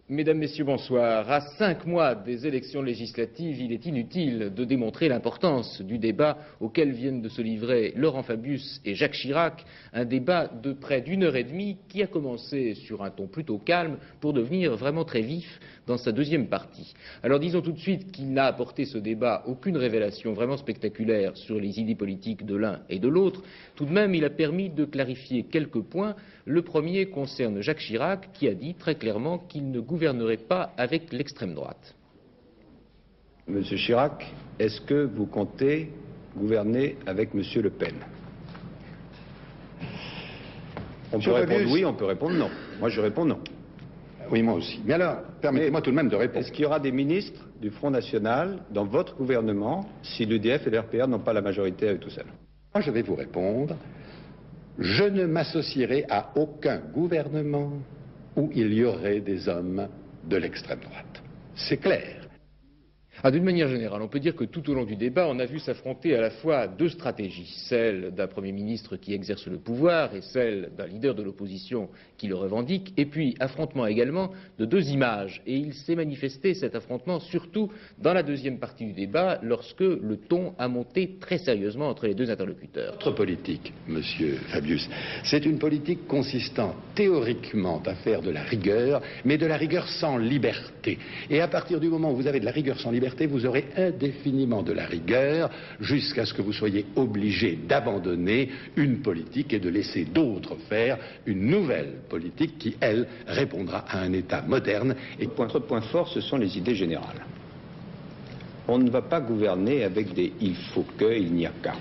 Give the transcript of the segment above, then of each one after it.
Mesdames, Messieurs, bonsoir. À 5 mois des élections législatives, il est inutile de démontrer l'importance du débat auquel viennent de se livrer Laurent Fabius et Jacques Chirac, un débat de près d'1 heure et demie qui a commencé sur un ton plutôt calme pour devenir vraiment très vif dans sa deuxième partie. Alors disons tout de suite qu'il n'a apporté ce débat aucune révélation vraiment spectaculaire sur les idées politiques de l'un et de l'autre. Tout de même, il a permis de clarifier quelques points. Le premier concerne Jacques Chirac qui a dit très clairement qu'il ne gouvernerait pas avec l'extrême droite. Monsieur Chirac, est-ce que vous comptez gouverner avec Monsieur Le Pen? On peut répondre oui, on peut répondre non. Moi, je réponds non. Oui, moi aussi. Mais alors, permettez-moi tout de même de répondre. Est-ce qu'il y aura des ministres du Front National dans votre gouvernement si l'UDF et l'RPR n'ont pas la majorité à eux tout seuls? Moi, je vais vous répondre. Je ne m'associerai à aucun gouvernement où il y aurait des hommes de l'extrême droite. C'est clair. D'une manière générale, on peut dire que tout au long du débat, on a vu s'affronter à la fois deux stratégies, celle d'un Premier ministre qui exerce le pouvoir et celle d'un leader de l'opposition qui le revendique, et puis affrontement également de deux images. Et il s'est manifesté, cet affrontement, surtout dans la deuxième partie du débat, lorsque le ton a monté très sérieusement entre les deux interlocuteurs. Notre politique, monsieur Fabius, c'est une politique consistant théoriquement à faire de la rigueur, mais de la rigueur sans liberté. Et à partir du moment où vous avez de la rigueur sans liberté, vous aurez indéfiniment de la rigueur jusqu'à ce que vous soyez obligé d'abandonner une politique et de laisser d'autres faire une nouvelle politique qui, elle, répondra à un État moderne. Et notre point fort, ce sont les idées générales. On ne va pas gouverner avec des « il faut que », il n'y a qu'à.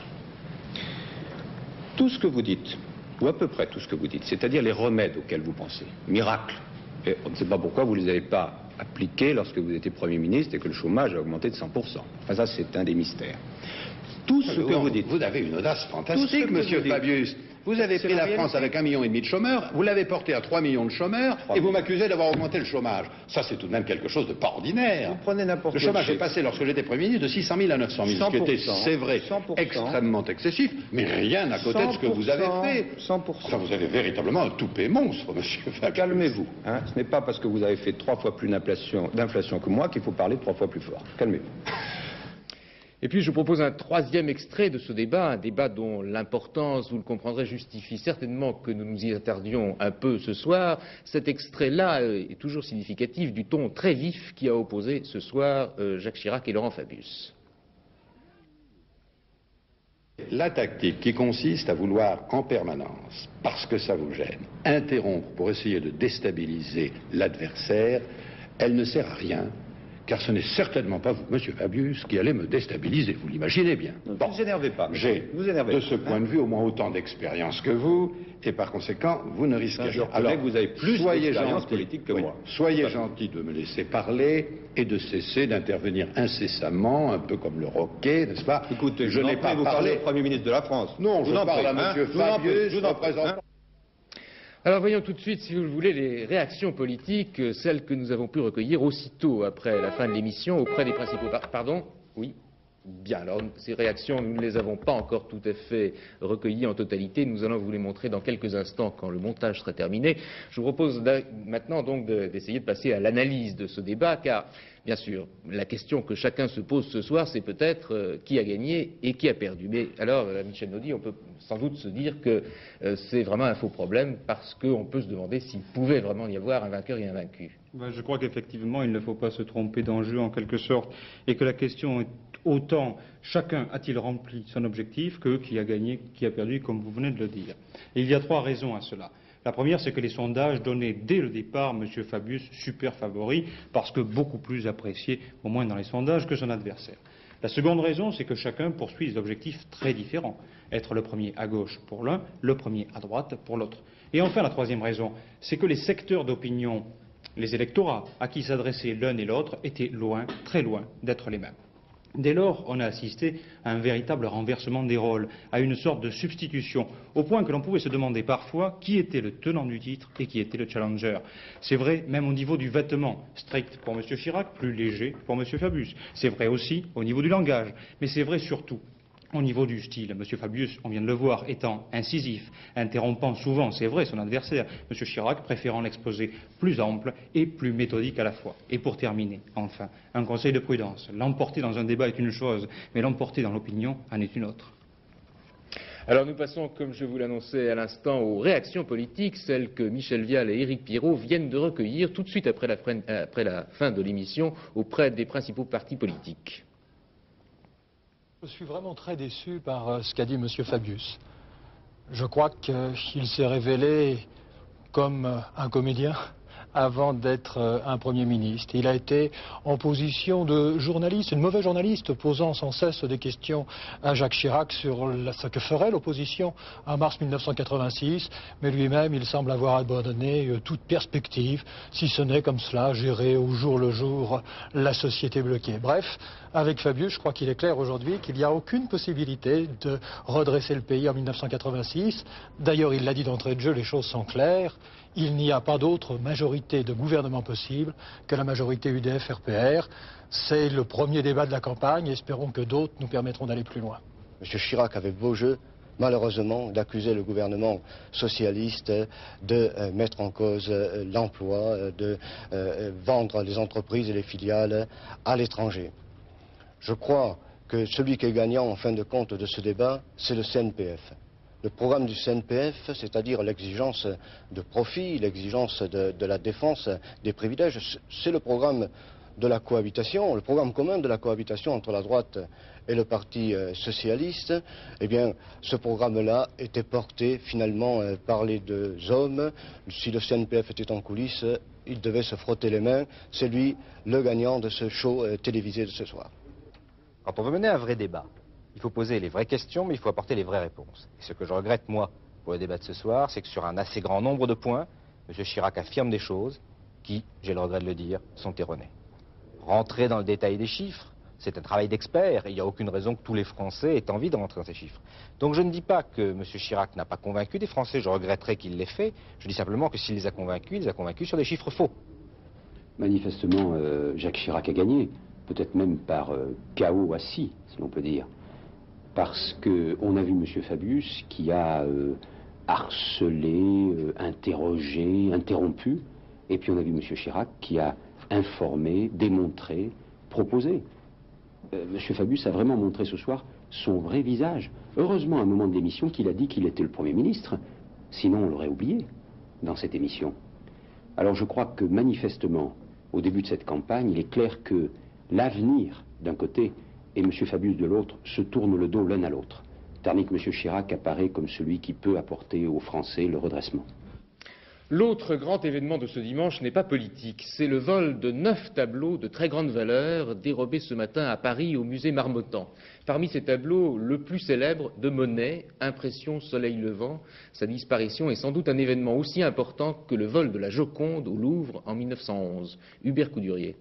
Tout ce que vous dites, ou à peu près tout ce que vous dites, c'est-à-dire les remèdes auxquels vous pensez, miracles, et on ne sait pas pourquoi vous ne les avez pas appliqué lorsque vous étiez Premier ministre et que le chômage a augmenté de 100%. Enfin ça, c'est un des mystères. Tout ce que vous dites... Vous avez une audace fantastique, monsieur Fabius. Vous avez pris la France avec 1,5 million de chômeurs, vous l'avez porté à 3 millions de chômeurs, et vous m'accusez d'avoir augmenté le chômage. Ça, c'est tout de même quelque chose de pas ordinaire. Vous prenez n'importe Le chômage est passé, lorsque j'étais Premier ministre, de 600 000 à 900 000, ce qui était, c'est vrai, 100%. extrêmement excessif, mais rien à côté de ce que vous avez fait. 100%. Enfin, vous avez véritablement un toupet monstre, monsieur Fabius. Calmez-vous. Hein. Ce n'est pas parce que vous avez fait 3 fois plus d'inflation que moi qu'il faut parler 3 fois plus fort. Calmez-vous. Et puis je propose un troisième extrait de ce débat, un débat dont l'importance, vous le comprendrez, justifie certainement que nous nous y attardions un peu ce soir. Cet extrait-là est toujours significatif du ton très vif qui a opposé ce soir Jacques Chirac et Laurent Fabius. La tactique qui consiste à vouloir en permanence, parce que ça vous gêne, interrompre pour essayer de déstabiliser l'adversaire, elle ne sert à rien. Car ce n'est certainement pas vous, monsieur Fabius, qui allez me déstabiliser, vous l'imaginez bien. Ne vous énervez pas. J'ai, de ce point de vue, au moins autant d'expérience que vous, et par conséquent, vous ne risquez rien. Alors, vous avez plus d'expérience politique que moi. Soyez gentil de me laisser parler et de cesser d'intervenir incessamment, un peu comme le Roquet, n'est-ce pas? Écoutez, je n'ai pas parlé au Premier ministre de la France. Non, je parle à monsieur Fabius, je vous présente. Alors voyons tout de suite, si vous le voulez, les réactions politiques, celles que nous avons pu recueillir aussitôt après la fin de l'émission auprès des principaux... Pardon? Oui? Bien, alors ces réactions, nous ne les avons pas encore tout à fait recueillies en totalité. Nous allons vous les montrer dans quelques instants quand le montage sera terminé. Je vous propose maintenant donc d'essayer de passer à l'analyse de ce débat, car bien sûr, la question que chacun se pose ce soir, c'est peut-être qui a gagné et qui a perdu. Mais alors, Michel Naudy, on peut sans doute se dire que c'est vraiment un faux problème, parce qu'on peut se demander s'il pouvait vraiment y avoir un vainqueur et un vaincu. Je crois qu'effectivement, il ne faut pas se tromper d'enjeu en quelque sorte, et que la question est autant chacun a-t-il rempli son objectif que qui a gagné, qui a perdu, comme vous venez de le dire. Et il y a 3 raisons à cela. La première, c'est que les sondages donnaient dès le départ M. Fabius super favori, parce que beaucoup plus apprécié, au moins dans les sondages, que son adversaire. La seconde raison, c'est que chacun poursuit des objectifs très différents. Être le premier à gauche pour l'un, le premier à droite pour l'autre. Et enfin, la troisième raison, c'est que les secteurs d'opinion, les électorats à qui s'adressaient l'un et l'autre, étaient loin, très loin d'être les mêmes. Dès lors, on a assisté à un véritable renversement des rôles, à une sorte de substitution, au point que l'on pouvait se demander parfois qui était le tenant du titre et qui était le challenger. C'est vrai même au niveau du vêtement, strict pour M. Chirac, plus léger pour M. Fabius. C'est vrai aussi au niveau du langage, mais c'est vrai surtout Au niveau du style, M. Fabius, on vient de le voir, étant incisif, interrompant souvent, c'est vrai, son adversaire, M. Chirac préférant l'exposé plus ample et plus méthodique à la fois. Et pour terminer, enfin, un conseil de prudence. L'emporter dans un débat est une chose, mais l'emporter dans l'opinion en est une autre. Alors nous passons, comme je vous l'annonçais à l'instant, aux réactions politiques, celles que Michel Vial et Éric Pirot viennent de recueillir tout de suite après la fin de l'émission auprès des principaux partis politiques. Je suis vraiment très déçu par ce qu'a dit M. Fabius. Je crois qu'il s'est révélé comme un comédien avant d'être un Premier ministre. Il a été en position de journaliste, une mauvaise journaliste, posant sans cesse des questions à Jacques Chirac sur ce que ferait l'opposition en mars 1986, mais lui-même, il semble avoir abandonné toute perspective, si ce n'est comme cela, gérer au jour le jour la société bloquée. Bref, avec Fabius, je crois qu'il est clair aujourd'hui qu'il n'y a aucune possibilité de redresser le pays en 1986. D'ailleurs, il l'a dit d'entrée de jeu, les choses sont claires. Il n'y a pas d'autre majorité de gouvernement possible que la majorité UDF-RPR. C'est le premier débat de la campagne. Espérons que d'autres nous permettront d'aller plus loin. M. Chirac avait beau jeu, malheureusement, d'accuser le gouvernement socialiste de mettre en cause l'emploi, de vendre les entreprises et les filiales à l'étranger. Je crois que celui qui est gagnant, en fin de compte, de ce débat, c'est le CNPF. Le programme du CNPF, c'est-à-dire l'exigence de profit, l'exigence de la défense des privilèges, c'est le programme de la cohabitation, le programme commun de la cohabitation entre la droite et le Parti socialiste. Eh bien, ce programme-là était porté finalement par les deux hommes. Si le CNPF était en coulisses, il devait se frotter les mains. C'est lui le gagnant de ce show télévisé de ce soir. Quand on veut mener un vrai débat, il faut poser les vraies questions, mais il faut apporter les vraies réponses. Et ce que je regrette, moi, pour le débat de ce soir, c'est que sur un assez grand nombre de points, M. Chirac affirme des choses qui, j'ai le regret de le dire, sont erronées. Rentrer dans le détail des chiffres, c'est un travail d'expert, et il n'y a aucune raison que tous les Français aient envie de rentrer dans ces chiffres. Donc je ne dis pas que M. Chirac n'a pas convaincu des Français, je regretterais qu'il l'ait fait, je dis simplement que s'il les a convaincus, il les a convaincus sur des chiffres faux. Manifestement, Jacques Chirac a gagné, peut-être même par chaos assis, si l'on peut dire. Parce qu'on a vu M. Fabius qui a harcelé, interrogé, interrompu, et puis on a vu M. Chirac qui a informé, démontré, proposé. M. Fabius a vraiment montré ce soir son vrai visage. Heureusement, à un moment de l'émission, qu'il a dit qu'il était le Premier ministre, sinon on l'aurait oublié dans cette émission. Alors je crois que manifestement, au début de cette campagne, il est clair que l'avenir, d'un côté, et M. Fabius de l'autre, se tournent le dos l'un à l'autre, tandis que M. Chirac apparaît comme celui qui peut apporter aux Français le redressement. L'autre grand événement de ce dimanche n'est pas politique, c'est le vol de 9 tableaux de très grande valeur dérobés ce matin à Paris au musée Marmottan. Parmi ces tableaux, le plus célèbre de Monet, Impression soleil levant. Sa disparition est sans doute un événement aussi important que le vol de la Joconde au Louvre en 1911. Hubert Coudurier.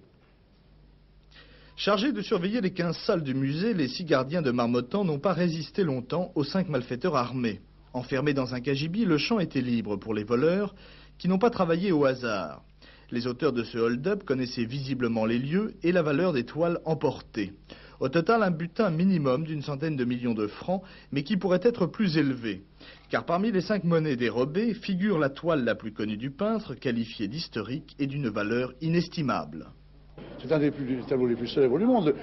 Chargés de surveiller les 15 salles du musée, les 6 gardiens de Marmottan n'ont pas résisté longtemps aux 5 malfaiteurs armés. Enfermés dans un cagibi, le champ était libre pour les voleurs qui n'ont pas travaillé au hasard. Les auteurs de ce hold-up connaissaient visiblement les lieux et la valeur des toiles emportées. Au total, un butin minimum d'une centaine de millions de francs, mais qui pourrait être plus élevé. Car parmi les 5 monnaies dérobées figure la toile la plus connue du peintre, qualifiée d'historique et d'une valeur inestimable. C'est un des tableaux les plus célèbres du monde.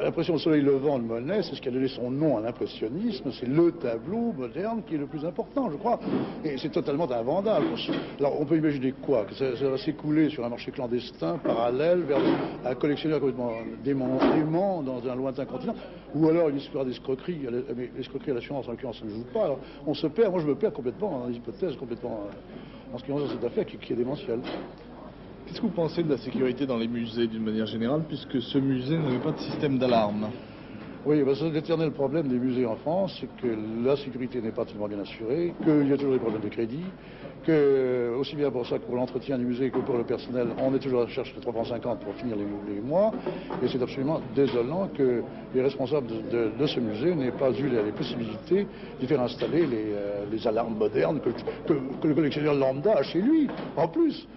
L'impression au soleil levant de Monet, c'est ce qui a donné son nom à l'impressionnisme. C'est le tableau moderne qui est le plus important, je crois. Et c'est totalement invendable. Alors on peut imaginer quoi? Que ça va s'écouler sur un marché clandestin, parallèle, vers un collectionneur complètement dément dans un lointain continent. Ou alors une histoire d'escroquerie. Mais l'escroquerie à l'assurance, en l'occurrence, ça ne joue pas. Alors, on se perd. Moi, je me perds complètement dans les hypothèses, complètement en ce qui concerne cette affaire qui est démentielle. Qu'est-ce que vous pensez de la sécurité dans les musées d'une manière générale, puisque ce musée n'avait pas de système d'alarme? Oui, c'est l'éternel problème des musées en France, c'est que la sécurité n'est pas tellement bien assurée, qu'il y a toujours des problèmes de crédit, que aussi bien pour ça que pour l'entretien du musée que pour le personnel, on est toujours à la recherche de 3,50 € pour finir les mois, et c'est absolument désolant que les responsables de ce musée n'aient pas eu les possibilités d'y faire installer les alarmes modernes que le collectionneur lambda a chez lui, en plus.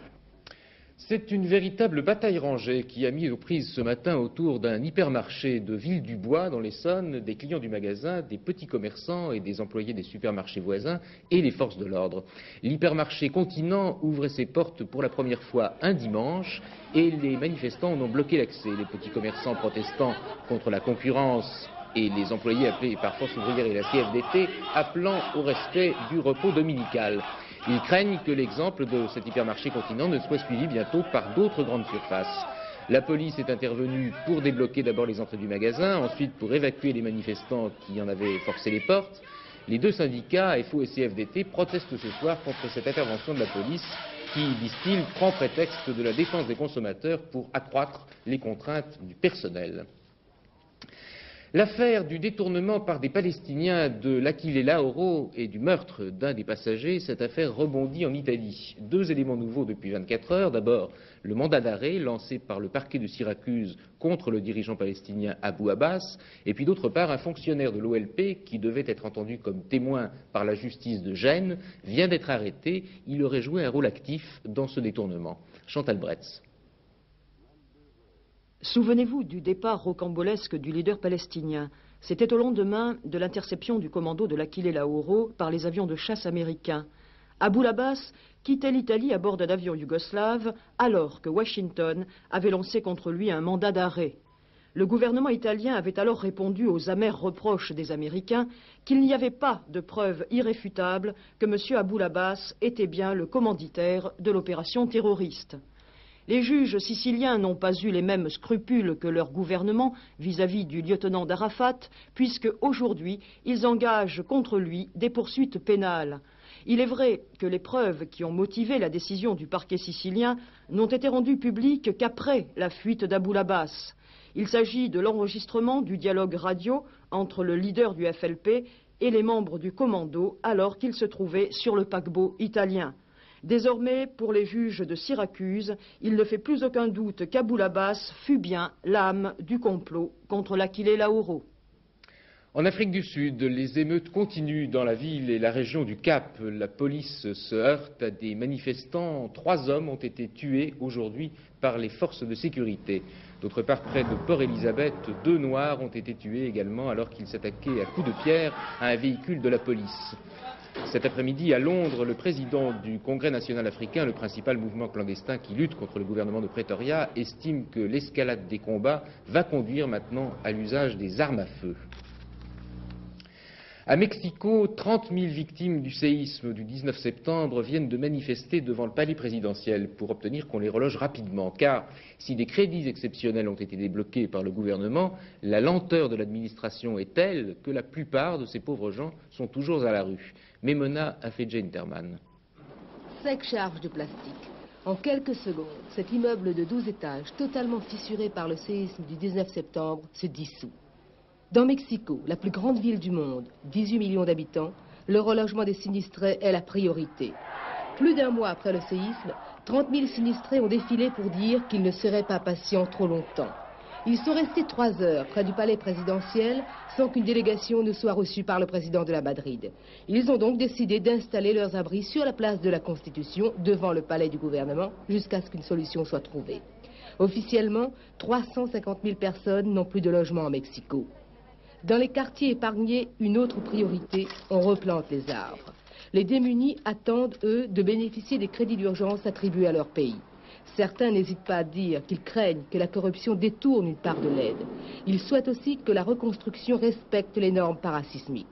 C'est une véritable bataille rangée qui a mis aux prises ce matin autour d'un hypermarché de Ville-du-Bois dans l'Essonne, des clients du magasin, des petits commerçants et des employés des supermarchés voisins et les forces de l'ordre. L'hypermarché Continent ouvrait ses portes pour la première fois un dimanche et les manifestants en ont bloqué l'accès. Les petits commerçants protestant contre la concurrence et les employés appelés par Force ouvrière et la CFDT appelant au respect du repos dominical. Ils craignent que l'exemple de cet hypermarché Continent ne soit suivi bientôt par d'autres grandes surfaces. La police est intervenue pour débloquer d'abord les entrées du magasin, ensuite pour évacuer les manifestants qui en avaient forcé les portes. Les deux syndicats, FO et CFDT, protestent ce soir contre cette intervention de la police qui, disent-ils, prend prétexte de la défense des consommateurs pour accroître les contraintes du personnel. L'affaire du détournement par des Palestiniens de l'Aquilée Lauro et du meurtre d'un des passagers, cette affaire rebondit en Italie. Deux éléments nouveaux depuis 24 heures. D'abord, le mandat d'arrêt lancé par le parquet de Syracuse contre le dirigeant palestinien Abou Abbas, et puis d'autre part, un fonctionnaire de l'OLP qui devait être entendu comme témoin par la justice de Gênes vient d'être arrêté. Il aurait joué un rôle actif dans ce détournement. Chantal Bretz. Souvenez-vous du départ rocambolesque du leader palestinien. C'était au lendemain de l'interception du commando de l'Aquilée Lauro par les avions de chasse américains. Abou Abbas quittait l'Italie à bord d'un avion yougoslave alors que Washington avait lancé contre lui un mandat d'arrêt. Le gouvernement italien avait alors répondu aux amers reproches des Américains qu'il n'y avait pas de preuves irréfutables que M. Abou Abbas était bien le commanditaire de l'opération terroriste. Les juges siciliens n'ont pas eu les mêmes scrupules que leur gouvernement vis-à-vis du lieutenant d'Arafat, puisque aujourd'hui, ils engagent contre lui des poursuites pénales. Il est vrai que les preuves qui ont motivé la décision du parquet sicilien n'ont été rendues publiques qu'après la fuite d'Abou Abbas. Il s'agit de l'enregistrement du dialogue radio entre le leader du FLP et les membres du commando alors qu'ils se trouvaient sur le paquebot italien. Désormais, pour les juges de Syracuse, il ne fait plus aucun doute qu'Abou Abbas fut bien l'âme du complot contre l'Aquilée Lauro. En Afrique du Sud, les émeutes continuent dans la ville et la région du Cap. La police se heurte à des manifestants. 3 hommes ont été tués aujourd'hui par les forces de sécurité. D'autre part, près de Port-Élisabeth, 2 Noirs ont été tués également alors qu'ils s'attaquaient à coups de pierre à un véhicule de la police. Cet après-midi, à Londres, le président du Congrès national africain, le principal mouvement clandestin qui lutte contre le gouvernement de Pretoria, estime que l'escalade des combats va conduire maintenant à l'usage des armes à feu. À Mexico, 30 000 victimes du séisme du 19 septembre viennent de manifester devant le palais présidentiel pour obtenir qu'on les reloge rapidement. Car si des crédits exceptionnels ont été débloqués par le gouvernement, la lenteur de l'administration est telle que la plupart de ces pauvres gens sont toujours à la rue. Memona Afedje-Interman. Sec charge de plastique. En quelques secondes, cet immeuble de 12 étages, totalement fissuré par le séisme du 19 septembre, se dissout. Dans Mexico, la plus grande ville du monde, 18 millions d'habitants, le relogement des sinistrés est la priorité. Plus d'un mois après le séisme, 30 000 sinistrés ont défilé pour dire qu'ils ne seraient pas patients trop longtemps. Ils sont restés 3 heures près du palais présidentiel sans qu'une délégation ne soit reçue par le président de la Madrid. Ils ont donc décidé d'installer leurs abris sur la place de la Constitution, devant le palais du gouvernement, jusqu'à ce qu'une solution soit trouvée. Officiellement, 350 000 personnes n'ont plus de logement en Mexico. Dans les quartiers épargnés, une autre priorité, on replante les arbres. Les démunis attendent, eux, de bénéficier des crédits d'urgence attribués à leur pays. Certains n'hésitent pas à dire qu'ils craignent que la corruption détourne une part de l'aide. Ils souhaitent aussi que la reconstruction respecte les normes parasismiques.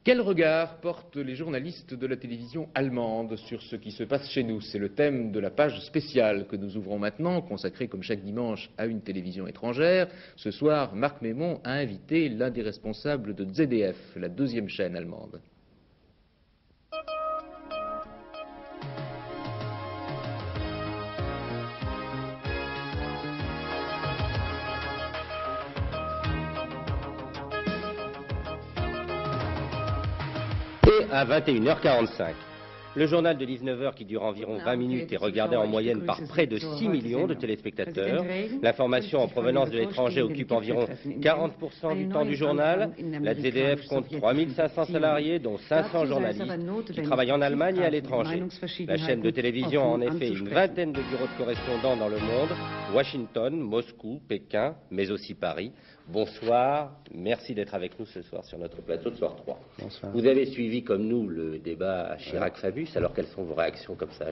Quel regard portent les journalistes de la télévision allemande sur ce qui se passe chez nous? C'est le thème de la page spéciale que nous ouvrons maintenant, consacrée comme chaque dimanche à une télévision étrangère. Ce soir, Marc Mémon a invité l'un des responsables de ZDF, la 2e chaîne allemande. À 21h45. Le journal de 19h qui dure environ 20 minutes est regardé en moyenne par près de 6 millions de téléspectateurs. L'information en provenance de l'étranger occupe environ 40% du temps du journal. La ZDF compte 3500 salariés, dont 500 journalistes, qui travaillent en Allemagne et à l'étranger. La chaîne de télévision a en effet une vingtaine de bureaux de correspondants dans le monde, Washington, Moscou, Pékin, mais aussi Paris. Bonsoir, merci d'être avec nous ce soir sur notre plateau de Soir 3. Bonsoir. Vous avez suivi comme nous le débat Chirac-Fabius, alors quelles sont vos réactions comme ça?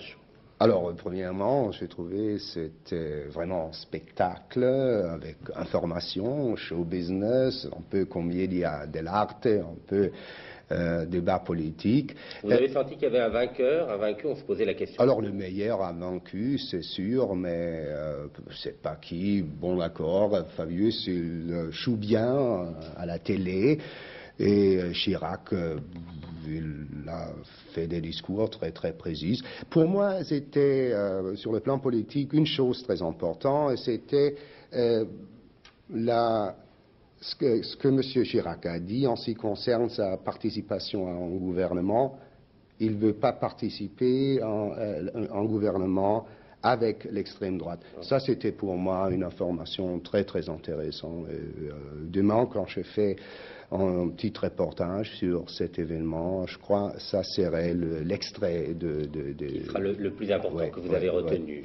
Alors, premièrement, j'ai trouvé c'était vraiment un spectacle avec information, show business, un peu commedia dell'arte, un peu débat politique. Vous avez senti qu'il y avait un vainqueur, on se posait la question. Alors, le meilleur a vaincu, c'est sûr, mais c'est pas qui. Bon, d'accord, Fabius, il joue bien à la télé. Et Chirac, il a fait des discours très très précis. Pour moi, c'était, sur le plan politique, une chose très importante, et c'était ce que M. Chirac a dit en ce qui concerne sa participation en gouvernement. Il ne veut pas participer en gouvernement avec l'extrême droite. Ça, c'était pour moi une information très très intéressante. Demain, quand je fais un petit reportage sur cet événement, je crois que ça serait l'extrait qui sera le plus important que vous avez retenu,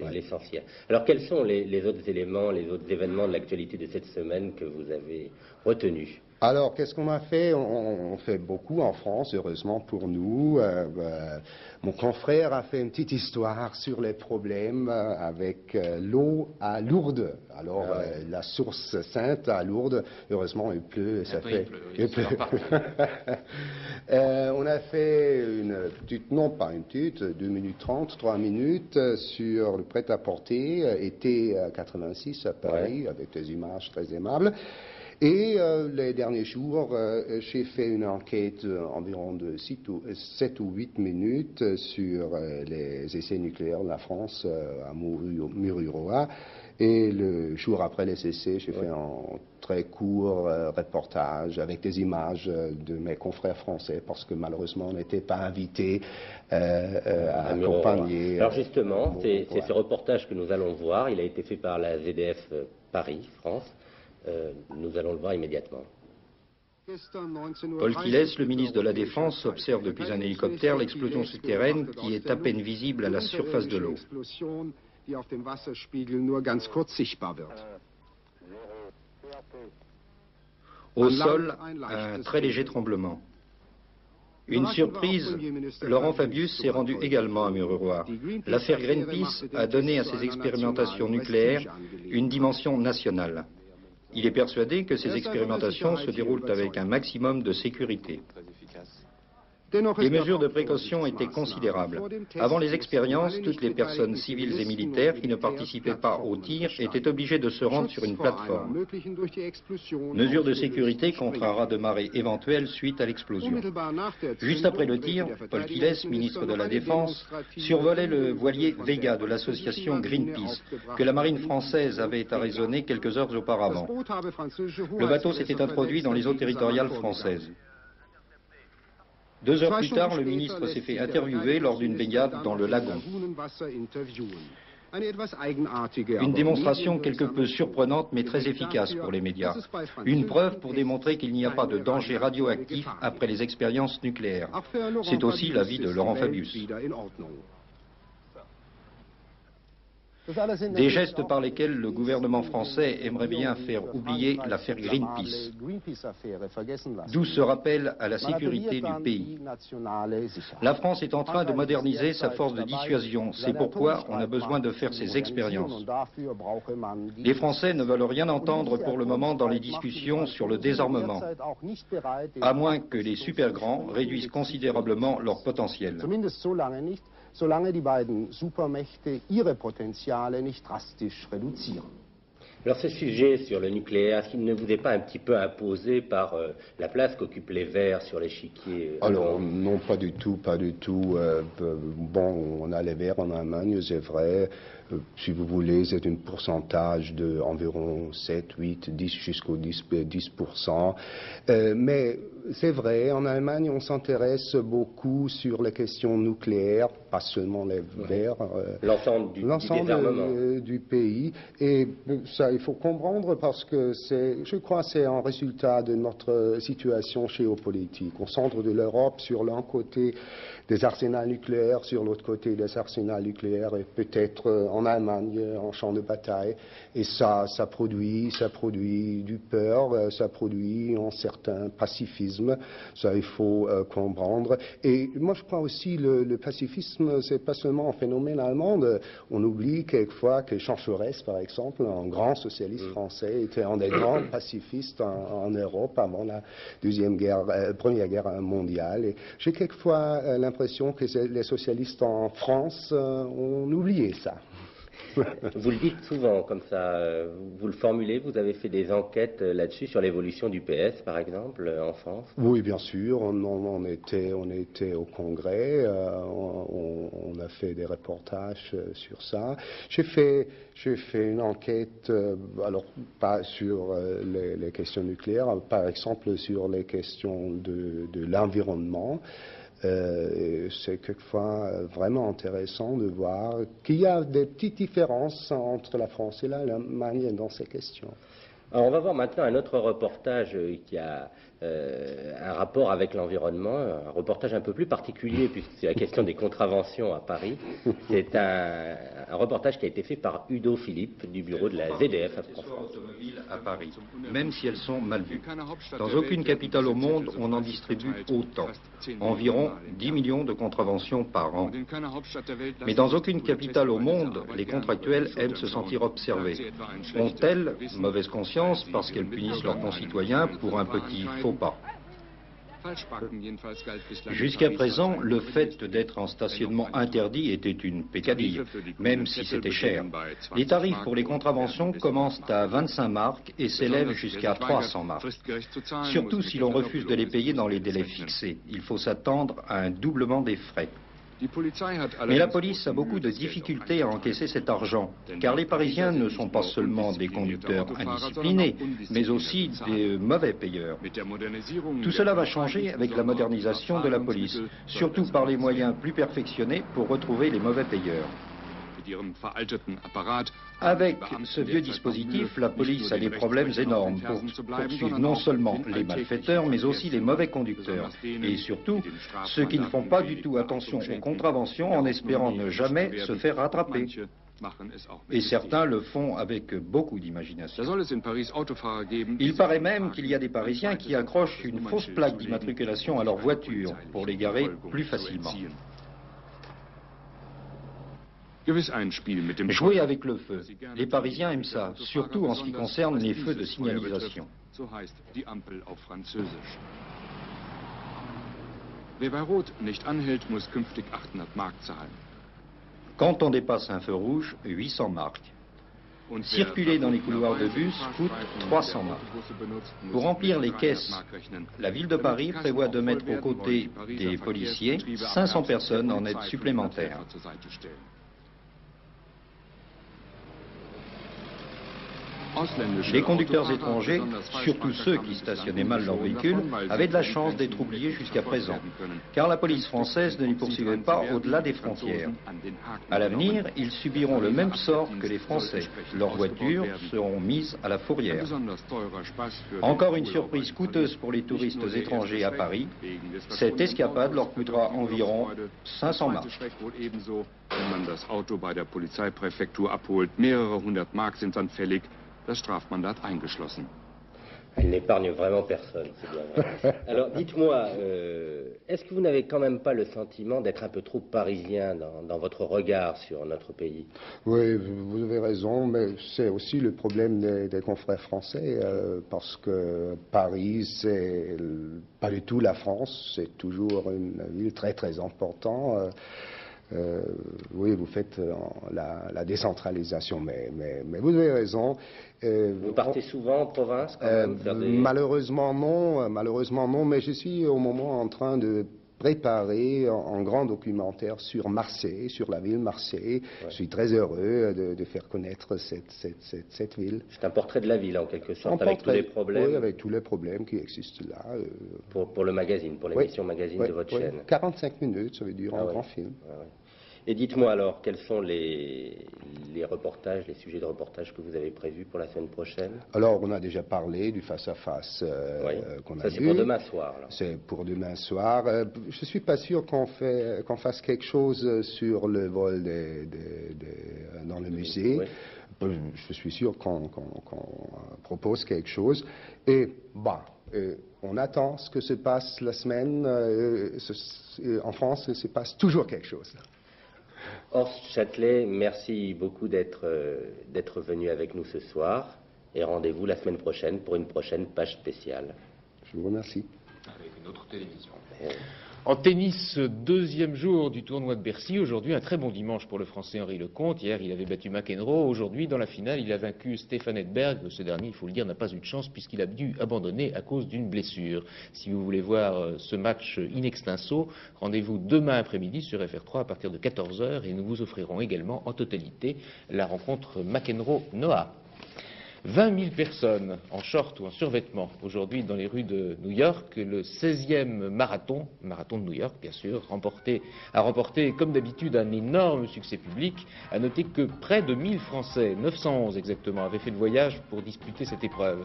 l'essentiel. Alors, quels sont les autres éléments, les autres événements de l'actualité de cette semaine que vous avez retenus? Alors, qu'est-ce qu'on a fait? On fait beaucoup en France, heureusement pour nous. Mon confrère a fait une petite histoire sur les problèmes avec l'eau à Lourdes. Alors, la source sainte à Lourdes, heureusement, il pleut. Ça fait, il pleut. On a fait une petite, non pas une petite, 2 minutes 30, 3 minutes sur le prêt-à-porter, été 86 à Paris, avec des images très aimables. Et les derniers jours, j'ai fait une enquête environ de 7 ou 8 minutes sur les essais nucléaires de la France à Mururoa. Et le jour après les essais, j'ai fait un très court reportage avec des images de mes confrères français, parce que malheureusement, on n'était pas invités à accompagner. Alors justement, c'est ce reportage que nous allons voir. Il a été fait par la ZDF Paris, France. Nous allons le voir immédiatement. Paul Quilles, le ministre de la Défense, observe depuis un hélicoptère l'explosion souterraine qui est à peine visible à la surface de l'eau. Au sol, un très léger tremblement. Une surprise, Laurent Fabius s'est rendu également à Mururoa. L'affaire Greenpeace a donné à ces expérimentations nucléaires une dimension nationale. Il est persuadé que ces expérimentations se déroulent avec un maximum de sécurité. Les mesures de précaution étaient considérables. Avant les expériences, toutes les personnes civiles et militaires qui ne participaient pas au tir étaient obligées de se rendre sur une plateforme. Mesures de sécurité contre un raz de marée éventuel suite à l'explosion. Juste après le tir, Paul Quilles, ministre de la Défense, survolait le voilier Vega de l'association Greenpeace, que la marine française avait arraisonné quelques heures auparavant. Le bateau s'était introduit dans les eaux territoriales françaises. 2 heures plus tard, le ministre s'est fait interviewer lors d'une baignade dans le lagon. Une démonstration quelque peu surprenante mais très efficace pour les médias. Une preuve pour démontrer qu'il n'y a pas de danger radioactif après les expériences nucléaires. C'est aussi l'avis de Laurent Fabius. Des gestes par lesquels le gouvernement français aimerait bien faire oublier l'affaire Greenpeace. D'où ce rappel à la sécurité du pays. La France est en train de moderniser sa force de dissuasion. C'est pourquoi on a besoin de faire ces expériences. Les Français ne veulent rien entendre pour le moment dans les discussions sur le désarmement, à moins que les super grands réduisent considérablement leur potentiel. Solange die beiden Supermächte ihre Potenziale nicht drastisch reduzieren. Alors ce sujet sur le nucléaire, est-ce qu'il ne vous est pas un petit peu imposé par la place qu'occupent les Verts sur l'échiquier? Alors non, pas du tout, pas du tout. Bon, on a les Verts en Allemagne, c'est vrai. Si vous voulez, c'est un pourcentage d'environ 7, 8, 10 jusqu'au 10%. Mais c'est vrai, en Allemagne, on s'intéresse beaucoup sur les questions nucléaires, pas seulement les Verts. L'ensemble du désarmement. Du pays. Et ça, il faut comprendre parce que je crois que c'est un résultat de notre situation géopolitique. Au centre de l'Europe, sur l'un côté des arsenals nucléaires, sur l'autre côté des arsenals nucléaires, et peut-être en Allemagne, en champ de bataille. Et ça produit du peur, ça produit un certain pacifisme. Ça, il faut comprendre. Et moi, je crois aussi le pacifisme, c'est pas seulement un phénomène allemand. On oublie quelquefois que Jean Jaurès, par exemple, un grand socialiste français, était un des grands pacifistes en Europe avant la Première Guerre mondiale. Et j'ai quelquefois l'impression que les socialistes en France ont oublié ça. Vous le dites souvent comme ça, vous le formulez, vous avez fait des enquêtes là-dessus sur l'évolution du PS par exemple en France? Oui, bien sûr, on était au Congrès, on a fait des reportages sur ça. J'ai fait une enquête, alors pas sur les questions nucléaires, par exemple sur les questions de l'environnement. C'est quelquefois vraiment intéressant de voir qu'il y a des petites différences entre la France et l'Allemagne dans ces questions. Alors on va voir maintenant un autre reportage qui a un rapport avec l'environnement, un reportage un peu plus particulier puisque c'est la question des contraventions à Paris. C'est un reportage qui a été fait par Udo Philipp du bureau de la ZDF à France. À Paris, même si elles sont mal vues. Dans aucune capitale au monde, on en distribue autant. Environ 10 millions de contraventions par an. Mais dans aucune capitale au monde, les contractuels aiment se sentir observés. Ont-elles mauvaise conscience parce qu'elles punissent leurs concitoyens pour un petit faux pas? Jusqu'à présent, le fait d'être en stationnement interdit était une peccadille, même si c'était cher. Les tarifs pour les contraventions commencent à 25 marks et s'élèvent jusqu'à 300 marks. Surtout si l'on refuse de les payer dans les délais fixés. Il faut s'attendre à un doublement des frais. Mais la police a beaucoup de difficultés à encaisser cet argent, car les Parisiens ne sont pas seulement des conducteurs indisciplinés, mais aussi des mauvais payeurs. Tout cela va changer avec la modernisation de la police, surtout par les moyens plus perfectionnés pour retrouver les mauvais payeurs. Avec ce vieux dispositif, la police a des problèmes énormes pour poursuivre non seulement les malfaiteurs, mais aussi les mauvais conducteurs. Et surtout, ceux qui ne font pas du tout attention aux contraventions en espérant ne jamais se faire rattraper. Et certains le font avec beaucoup d'imagination. Il paraît même qu'il y a des Parisiens qui accrochent une fausse plaque d'immatriculation à leur voiture pour les garer plus facilement. Jouer avec le feu. Les Parisiens aiment ça, surtout en ce qui concerne les feux de signalisation. Quand on dépasse un feu rouge, 800 marks. Circuler dans les couloirs de bus coûte 300 marks. Pour remplir les caisses, la ville de Paris prévoit de mettre aux côtés des policiers 500 personnes en aide supplémentaire. Les conducteurs étrangers, surtout ceux qui stationnaient mal leur véhicule, avaient de la chance d'être oubliés jusqu'à présent, car la police française ne les poursuivait pas au-delà des frontières. À l'avenir, ils subiront le même sort que les Français. Leurs voitures seront mises à la fourrière. Encore une surprise coûteuse pour les touristes étrangers à Paris. Cette escapade leur coûtera environ 500 marks. Wenn man das Auto bei der Polizeipräfektur abholt, mehrere hundert Mark sind dann fällig, das Strafmandat eingeschlossen. Elle n'épargne vraiment personne, c'est bien vrai. Alors dites-moi, est-ce que vous n'avez quand même pas le sentiment d'être un peu trop parisien dans votre regard sur notre pays? Oui, vous avez raison, mais c'est aussi le problème des confrères français, parce que Paris, c'est pas du tout la France, c'est toujours une ville très très importante. Oui, vous faites la décentralisation, mais vous avez raison. Vous partez souvent en province quand même, Malheureusement non, mais je suis au moment en train de préparé un grand documentaire sur Marseille, sur la ville Marseille. Je suis très heureux de faire connaître cette ville. C'est un portrait de la ville en quelque sorte, avec tous les problèmes. Oui, avec tous les problèmes qui existent là. Pour le magazine, pour l'émission magazine de votre chaîne. 45 minutes, ça veut dire un grand film. Et dites-moi alors, quels sont les reportages, les sujets de reportage que vous avez prévus pour la semaine prochaine? Alors, on a déjà parlé du face-à-face qu'on a vu. Ça, c'est pour demain soir. C'est pour demain soir. Je ne suis pas sûr qu'on fasse quelque chose sur le vol dans le musée. Oui. Je suis sûr qu'on propose quelque chose. Et, on attend ce que se passe la semaine. En France, il se passe toujours quelque chose. Horst Châtelet, merci beaucoup d'être venu avec nous ce soir et rendez-vous la semaine prochaine pour une prochaine page spéciale. Je vous remercie. Avec une autre télévision. En tennis, deuxième jour du tournoi de Bercy. Aujourd'hui, un très bon dimanche pour le Français Henri Lecomte. Hier, il avait battu McEnroe. Aujourd'hui, dans la finale, il a vaincu Stefan Edberg. Ce dernier, il faut le dire, n'a pas eu de chance puisqu'il a dû abandonner à cause d'une blessure. Si vous voulez voir ce match in extenso, rendez-vous demain après-midi sur FR3 à partir de 14 h et nous vous offrirons également en totalité la rencontre McEnroe-Noah. 20 000 personnes en short ou en survêtement aujourd'hui dans les rues de New York, le 16e marathon de New York bien sûr, a remporté comme d'habitude un énorme succès public. À noter que près de 1000 Français, 911 exactement, avaient fait le voyage pour disputer cette épreuve.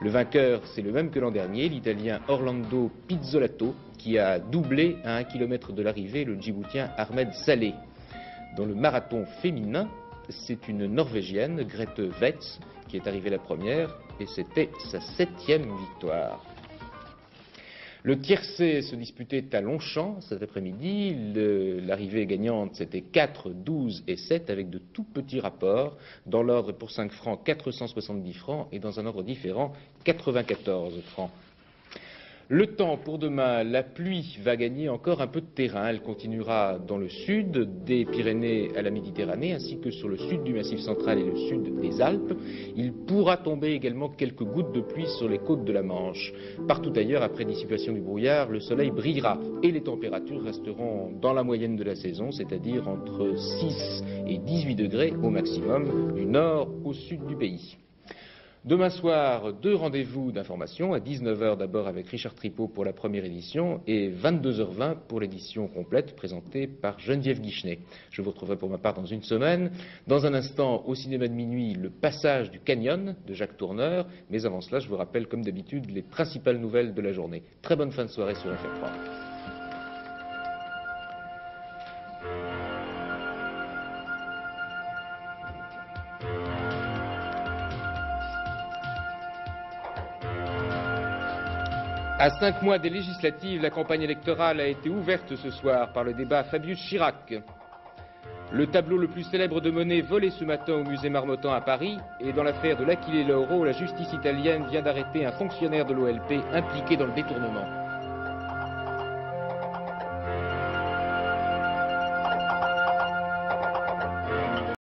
Le vainqueur, c'est le même que l'an dernier, l'Italien Orlando Pizzolato, qui a doublé à 1 km de l'arrivée le Djiboutien Ahmed Saleh. Dans le marathon féminin, c'est une Norvégienne, Grete Waitz, qui est arrivée la première, et c'était sa 7e victoire. Le tiercé se disputait à Longchamp cet après-midi. L'arrivée gagnante, c'était 4, 12 et 7, avec de tout petits rapports. Dans l'ordre pour 5 francs, 470 francs, et dans un ordre différent, 94 francs. Le temps pour demain, la pluie va gagner encore un peu de terrain. Elle continuera dans le sud, des Pyrénées à la Méditerranée, ainsi que sur le sud du Massif central et le sud des Alpes. Il pourra tomber également quelques gouttes de pluie sur les côtes de la Manche. Partout ailleurs, après dissipation du brouillard, le soleil brillera et les températures resteront dans la moyenne de la saison, c'est-à-dire entre 6 et 18 degrés au maximum, du nord au sud du pays. Demain soir, 2 rendez-vous d'information, à 19 h d'abord avec Richard Tripot pour la première édition et 22 h 20 pour l'édition complète présentée par Geneviève Guichenet. Je vous retrouverai pour ma part dans une semaine. Dans un instant, au cinéma de minuit, Le Passage du Canyon de Jacques Tourneur. Mais avant cela, je vous rappelle comme d'habitude les principales nouvelles de la journée. Très bonne fin de soirée sur FR3. À 5 mois des législatives, la campagne électorale a été ouverte ce soir par le débat Fabius-Chirac. Le tableau le plus célèbre de Monet volé ce matin au musée Marmottan à Paris, et dans l'affaire de l'Achille Lauro, la justice italienne vient d'arrêter un fonctionnaire de l'OLP impliqué dans le détournement.